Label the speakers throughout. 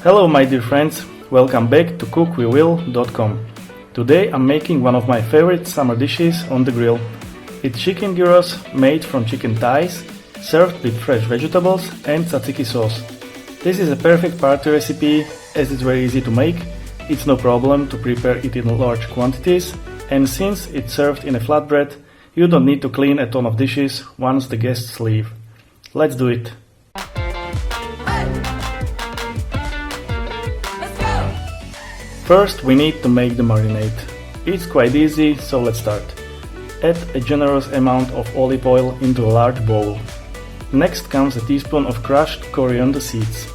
Speaker 1: Hello my dear friends, welcome back to cookwewill.com. Today I'm making one of my favorite summer dishes on the grill. It's chicken gyros made from chicken thighs, served with fresh vegetables and tzatziki sauce. This is a perfect party recipe as it's very easy to make, it's no problem to prepare it in large quantities, and since it's served in a flatbread, you don't need to clean a ton of dishes once the guests leave. Let's do it! First we need to make the marinade. It's quite easy, so let's start. Add a generous amount of olive oil into a large bowl. Next comes a teaspoon of crushed coriander seeds,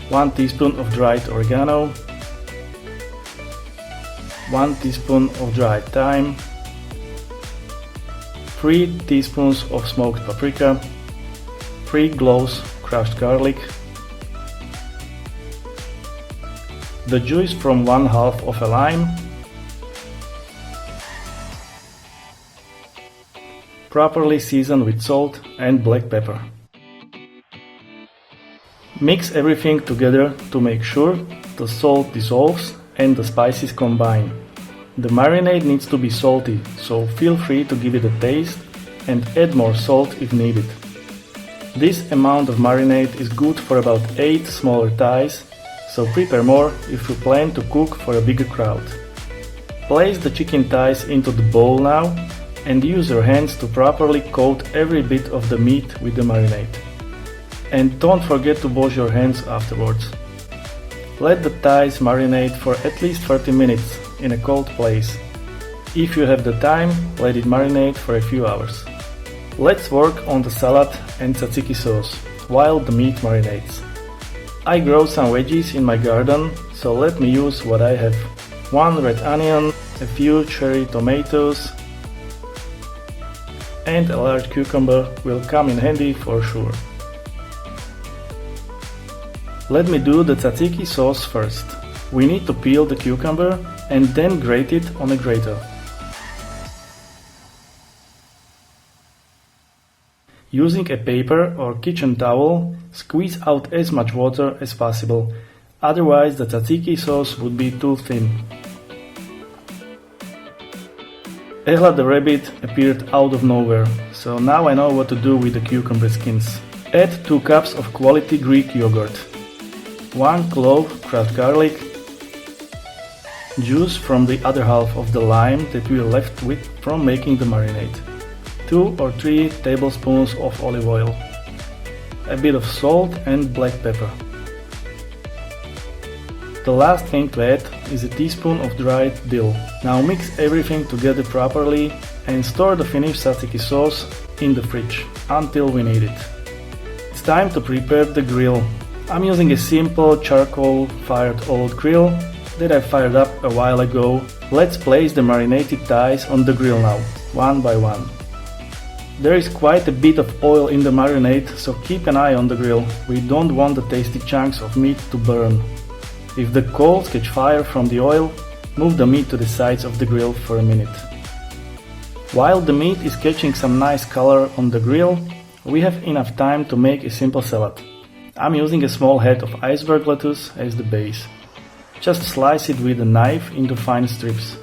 Speaker 1: 1 teaspoon of dried oregano, 1 teaspoon of dried thyme, 3 teaspoons of smoked paprika, 3 cloves crushed garlic, the juice from 1/2 of a lime, properly seasoned with salt and black pepper. Mix everything together to make sure the salt dissolves and the spices combine. The marinade needs to be salty, so feel free to give it a taste and add more salt if needed. This amount of marinade is good for about 8 smaller thighs, so prepare more if you plan to cook for a bigger crowd. Place the chicken thighs into the bowl now and use your hands to properly coat every bit of the meat with the marinade. And don't forget to wash your hands afterwards. Let the thighs marinate for at least 30 minutes in a cold place. If you have the time, let it marinate for a few hours. Let's work on the salad and tzatziki sauce while the meat marinates. I grow some veggies in my garden, so let me use what I have. 1 red onion, a few cherry tomatoes, and a large cucumber will come in handy for sure. Let me do the tzatziki sauce first. We need to peel the cucumber and then grate it on a grater. Using a paper or kitchen towel, squeeze out as much water as possible, otherwise the tzatziki sauce would be too thin. Ehla the rabbit appeared out of nowhere, so now I know what to do with the cucumber skins. Add 2 cups of quality Greek yogurt, 1 clove crushed garlic, juice from the other half of the lime that we are left with from making the marinade, 2 or 3 tablespoons of olive oil, a bit of salt and black pepper. The last thing to add is a teaspoon of dried dill. Now mix everything together properly and store the finished tzatziki sauce in the fridge until we need it. It's time to prepare the grill. I'm using a simple charcoal fired old grill that I fired up a while ago. Let's place the marinated thighs on the grill now, one by one. There is quite a bit of oil in the marinade, so keep an eye on the grill. We don't want the tasty chunks of meat to burn. If the coals catch fire from the oil, move the meat to the sides of the grill for a minute. While the meat is catching some nice color on the grill, we have enough time to make a simple salad. I'm using a small head of iceberg lettuce as the base. Just slice it with a knife into fine strips.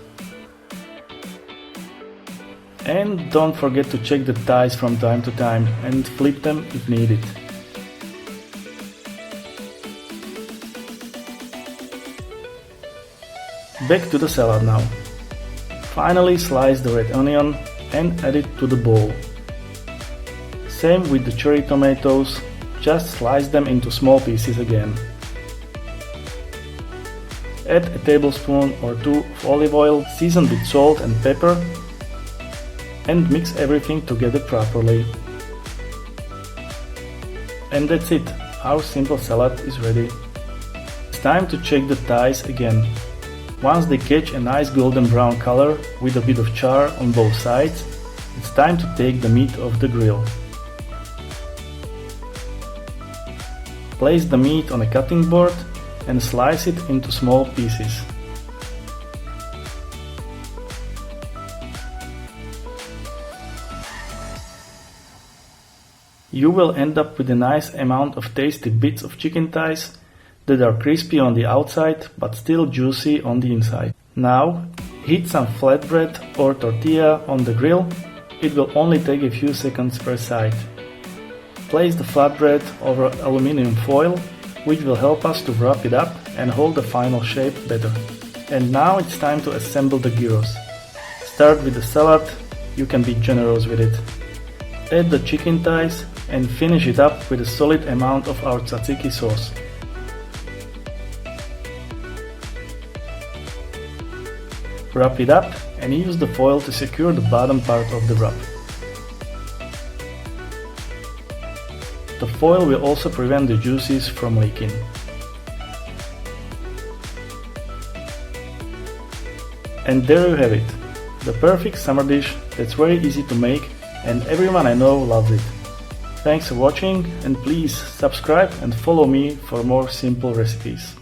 Speaker 1: And don't forget to check the thighs from time to time and flip them if needed. Back to the salad now. Finally slice the red onion and add it to the bowl. Same with the cherry tomatoes, just slice them into small pieces again. Add a tablespoon or 2 of olive oil seasoned with salt and pepper and mix everything together properly. And that's it, our simple salad is ready. It's time to check the thighs again. Once they catch a nice golden brown color with a bit of char on both sides, it's time to take the meat off the grill. Place the meat on a cutting board and slice it into small pieces. You will end up with a nice amount of tasty bits of chicken thighs that are crispy on the outside but still juicy on the inside. Now, heat some flatbread or tortilla on the grill. It will only take a few seconds per side. Place the flatbread over aluminum foil, which will help us to wrap it up and hold the final shape better. And now it's time to assemble the gyros. Start with the salad, you can be generous with it. Add the chicken thighs and finish it up with a solid amount of our tzatziki sauce. Wrap it up and use the foil to secure the bottom part of the wrap. The foil will also prevent the juices from leaking. And there you have it, the perfect summer dish that's very easy to make and everyone I know loves it. Thanks for watching and please subscribe and follow me for more simple recipes.